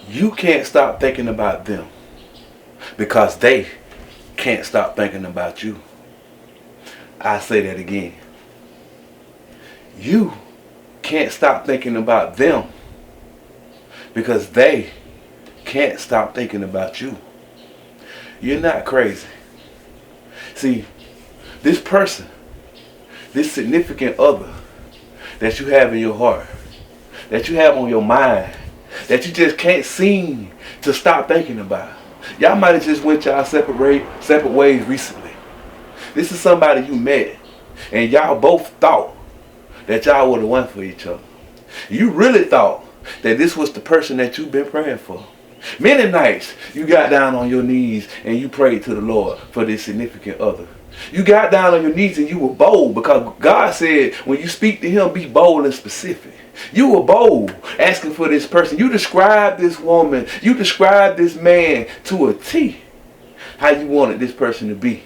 You can't stop thinking about them because they can't stop thinking about you. I say that again. You can't stop thinking about them because they can't stop thinking about you. You're not crazy. See, this person, this significant other that you have in your heart, that you have on your mind, that you just can't seem to stop thinking about. Y'all might have just went y'all separate ways recently. This is somebody you met and y'all both thought that y'all were the one for each other. You really thought that this was the person that you've been praying for. Many nights you got down on your knees and you prayed to the Lord for this significant other. You got down on your knees and you were bold because God said when you speak to him, be bold and specific. You were bold asking for this person. You described this woman, you described this man to a T, how you wanted this person to be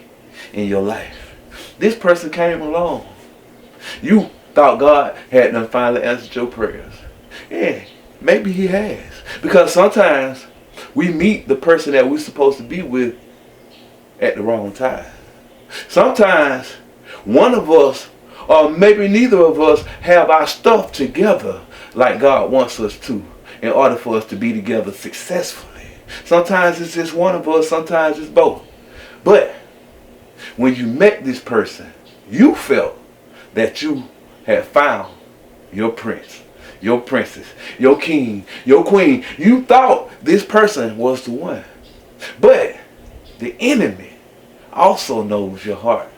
in your life. This person came along. You thought God had done finally answered your prayers. Yeah, maybe he has. Because sometimes we meet the person that we're supposed to be with at the wrong time. Sometimes one of us, or maybe neither of us, have our stuff together like God wants us to in order for us to be together successfully. Sometimes it's just one of us, sometimes it's both. But when you met this person, you felt that you had found your prince, your princess, your king, your queen. You thought this person was the one. But the enemy also knows your heart.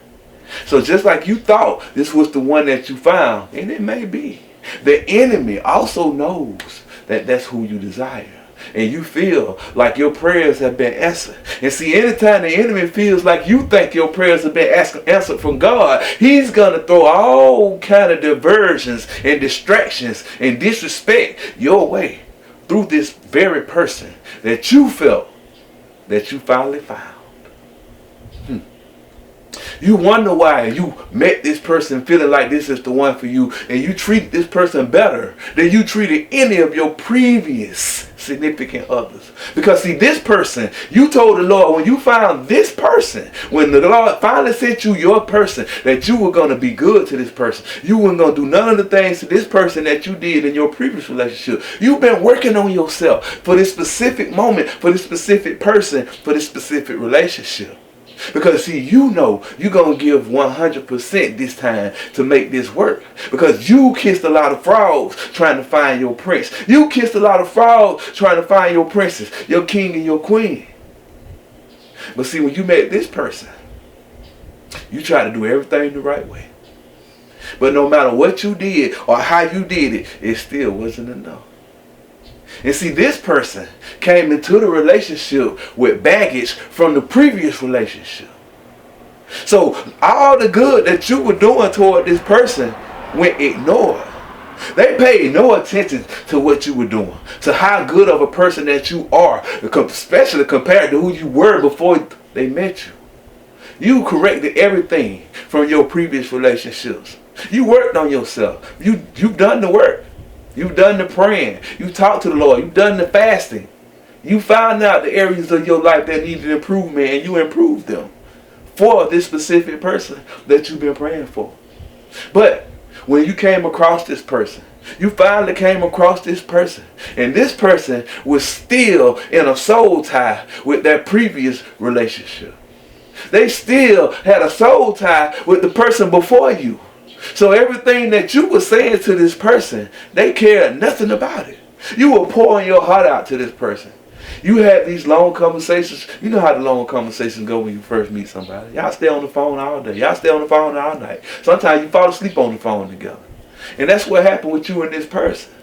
So just like you thought this was the one that you found, and it may be, the enemy also knows that that's who you desire. And you feel like your prayers have been answered. And see, anytime the enemy feels like you think your prayers have been answered from God, he's going to throw all kind of diversions and distractions and disrespect your way through this very person that you felt that you finally found. You wonder why you met this person feeling like this is the one for you, and you treat this person better than you treated any of your previous significant others. Because see, this person, you told the Lord when you found this person, when the Lord finally sent you your person, that you were going to be good to this person. You weren't going to do none of the things to this person that you did in your previous relationship. You've been working on yourself for this specific moment, for this specific person, for this specific relationship. Because see, you know you're going to give 100% this time to make this work. Because you kissed a lot of frogs trying to find your prince. You kissed a lot of frogs trying to find your princess, your king and your queen. But see, when you met this person, you tried to do everything the right way. But no matter what you did or how you did it, it still wasn't enough. And see, this person came into the relationship with baggage from the previous relationship. So all the good that you were doing toward this person went ignored. They paid no attention to what you were doing, to how good of a person that you are, especially compared to who you were before they met you. You corrected everything from your previous relationships. You worked on yourself. You've done the work. You've done the praying. You talked to the Lord. You've done the fasting. You found out the areas of your life that needed improvement and you improved them for this specific person that you've been praying for. But when you came across this person, you finally came across this person, and this person was still in a soul tie with that previous relationship. They still had a soul tie with the person before you. So everything that you were saying to this person, they cared nothing about it. You were pouring your heart out to this person. You had these long conversations. You know how the long conversations go when you first meet somebody. Y'all stay on the phone all day. Y'all stay on the phone all night. Sometimes you fall asleep on the phone together. And that's what happened with you and this person.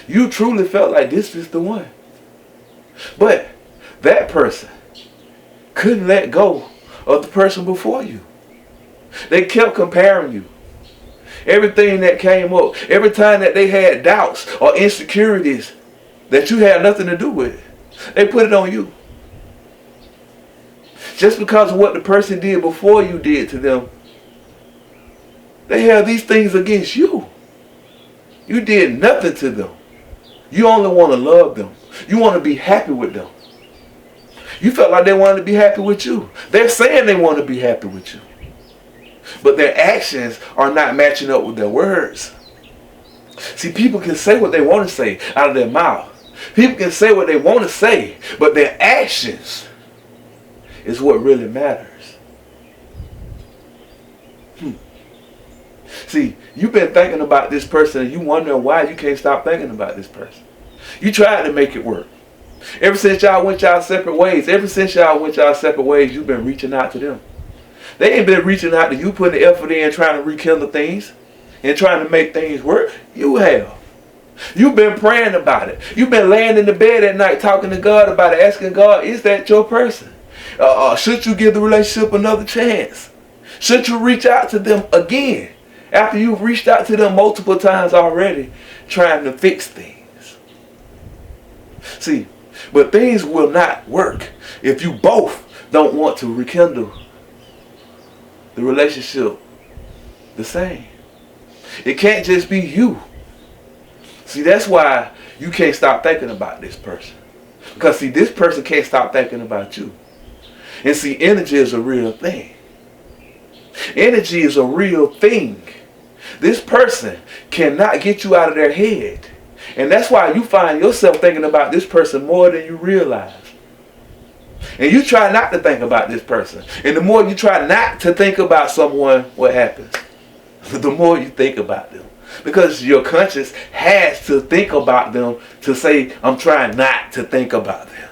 You truly felt like this is the one. But that person couldn't let go of the person before you. They kept comparing you. Everything that came up, every time that they had doubts or insecurities that you had nothing to do with, they put it on you. Just because of what the person did before you did to them, they have these things against you. You did nothing to them. You only want to love them. You want to be happy with them. You felt like they wanted to be happy with you. They're saying they want to be happy with you. But their actions are not matching up with their words. See, people can say what they want to say out of their mouth. People can say what they want to say, but their actions is what really matters. See, you've been thinking about this person and you wondering why you can't stop thinking about this person. You tried to make it work. Ever since y'all went y'all separate ways, you've been reaching out to them. They ain't been reaching out to you, putting the effort in, trying to rekindle things and trying to make things work. You have. You've been praying about it. You've been laying in the bed at night talking to God about it, asking God, is that your person? Should you give the relationship another chance? Should you reach out to them again after you've reached out to them multiple times already trying to fix things? See, but things will not work if you both don't want to rekindle the relationship the same. It can't just be you. See, that's why you can't stop thinking about this person. Because see, this person can't stop thinking about you. And see, energy is a real thing. Energy is a real thing. This person cannot get you out of their head. And that's why you find yourself thinking about this person more than you realize. And you try not to think about this person. And the more you try not to think about someone, what happens? The more you think about them. Because your conscience has to think about them to say, I'm trying not to think about them.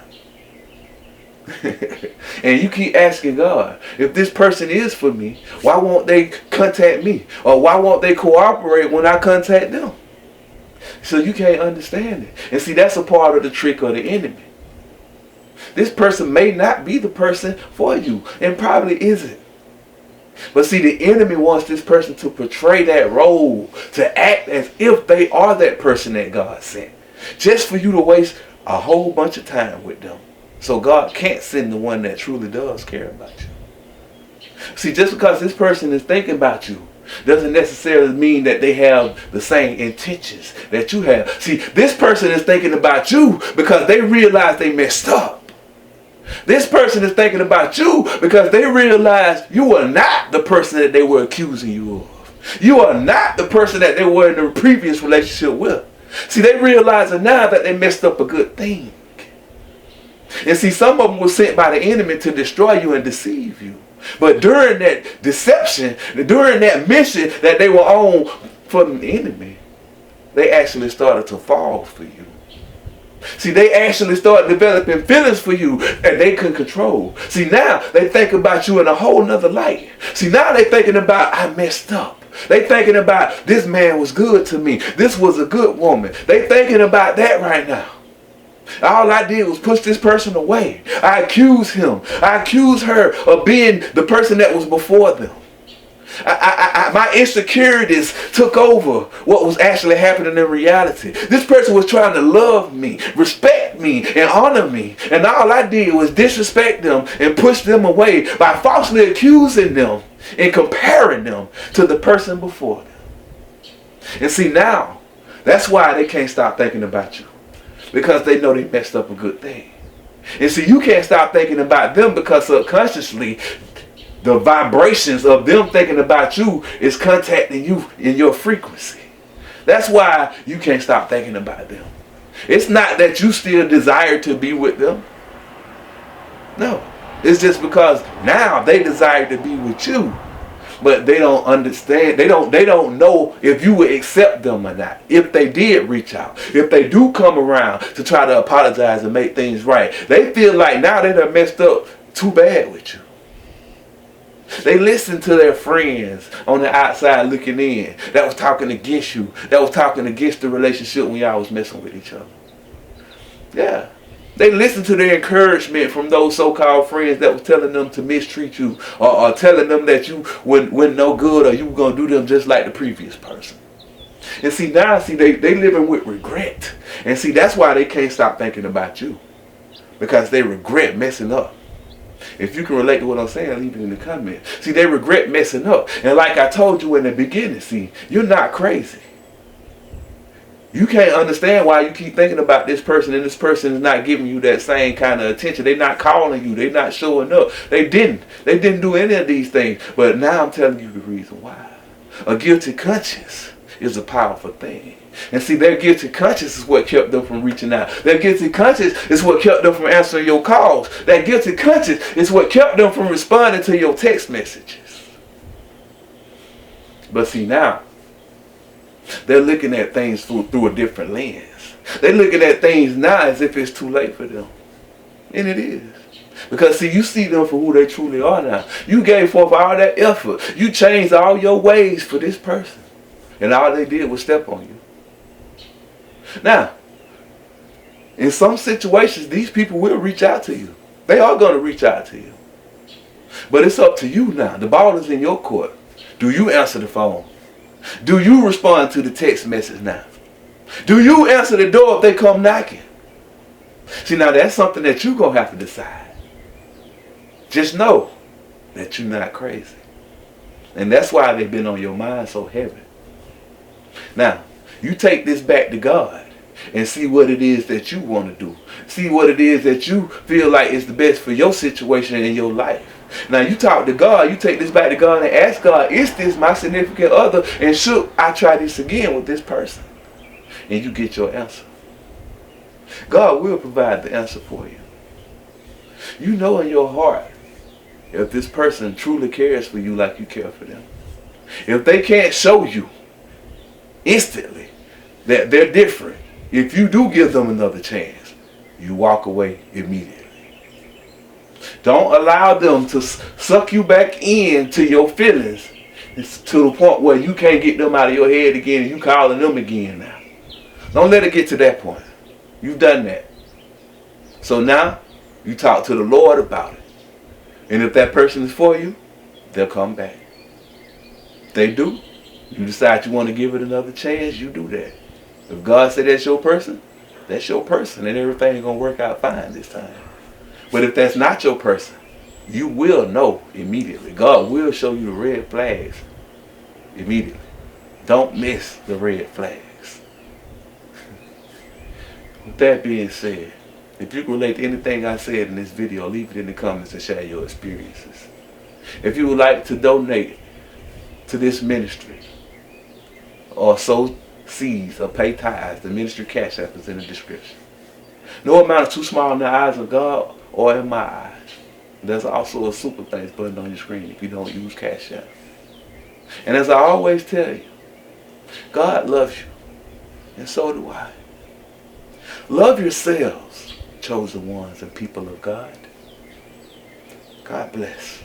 And you keep asking God, if this person is for me, why won't they contact me? Or why won't they cooperate when I contact them? So you can't understand it. And see, that's a part of the trick of the enemy. This person may not be the person for you, and probably isn't. But see, the enemy wants this person to portray that role, to act as if they are that person that God sent, just for you to waste a whole bunch of time with them. So God can't send the one that truly does care about you. See, just because this person is thinking about you doesn't necessarily mean that they have the same intentions that you have. See, this person is thinking about you because they realize they messed up. This person is thinking about you because they realize you are not the person that they were accusing you of. You are not the person that they were in the previous relationship with. See, they realize now that they messed up a good thing. And see, some of them were sent by the enemy to destroy you and deceive you. But during that deception, during that mission that they were on from the enemy, they actually started to fall for you. See, they actually started developing feelings for you that they couldn't control. See, now they think about you in a whole nother light. See, now they thinking about, I messed up. They thinking about, this man was good to me. This was a good woman. They thinking about that right now. All I did was push this person away. I accuse him. I accuse her of being the person that was before them. My insecurities took over what was actually happening in reality. This person was trying to love me, respect me, and honor me. And all I did was disrespect them and push them away by falsely accusing them and comparing them to the person before them. And see, now, that's why they can't stop thinking about you. Because they know they messed up a good thing. And see, you can't stop thinking about them because subconsciously, the vibrations of them thinking about you is contacting you in your frequency. That's why you can't stop thinking about them. It's not that you still desire to be with them. No. It's just because now they desire to be with you. But they don't understand. They don't know if you would accept them or not. If they did reach out. If they do come around to try to apologize and make things right. They feel like now they done messed up too bad with you. They listen to their friends on the outside looking in that was talking against you. That was talking against the relationship when y'all was messing with each other. Yeah. They listen to the encouragement from those so-called friends that was telling them to mistreat you or telling them that you were no good or you were going to do them just like the previous person. And see, now, they living with regret. And see, that's why they can't stop thinking about you. Because they regret messing up. If you can relate to what I'm saying, leave it in the comments. See, they regret messing up. And like I told you in the beginning, see, you're not crazy. You can't understand why you keep thinking about this person and this person is not giving you that same kind of attention. They're not calling you. They're not showing up. They didn't do any of these things. But now I'm telling you the reason why. A guilty conscience is a powerful thing. And see, their guilty conscience is what kept them from reaching out. Their guilty conscience is what kept them from answering your calls. That guilty conscience is what kept them from responding to your text messages. But see, now, they're looking at things through a different lens. They're looking at things now as if it's too late for them. And it is. Because see, you see them for who they truly are now. You gave forth all that effort. You changed all your ways for this person. And all they did was step on you. Now, in some situations, these people will reach out to you. They are going to reach out to you. But it's up to you now. The ball is in your court. Do you answer the phone? Do you respond to the text message now? Do you answer the door if they come knocking? See, now that's something that you're going to have to decide. Just know that you're not crazy. And that's why they've been on your mind so heavy. Now, you take this back to God and see what it is that you want to do. See what it is that you feel like is the best for your situation in your life. Now you talk to God, you take this back to God and ask God, is this my significant other? And should I try this again with this person? And you get your answer. God will provide the answer for you. You know in your heart if this person truly cares for you like you care for them. If they can't show you instantly that they're different, if you do give them another chance, you walk away immediately. Don't allow them to suck you back into your feelings to the point where you can't get them out of your head again and you calling them again now. Don't let it get to that point. You've done that. So now you talk to the Lord about it. And if that person is for you, they'll come back. If they do, you decide you want to give it another chance, you do that. If God said that's your person, that's your person and everything's going to work out fine this time. But if that's not your person, you will know immediately. God will show you the red flags immediately. Don't miss the red flags. With that being said, if you can relate to anything I said in this video, leave it in the comments and share your experiences. If you would like to donate to this ministry or sow seeds or pay tithes, the ministry cash app is in the description. No amount is too small in the eyes of God or in my eyes. There's also a super thanks button on your screen if you don't use Cash App. And as I always tell you, God loves you, and so do I. Love yourselves, chosen ones and people of God. God bless.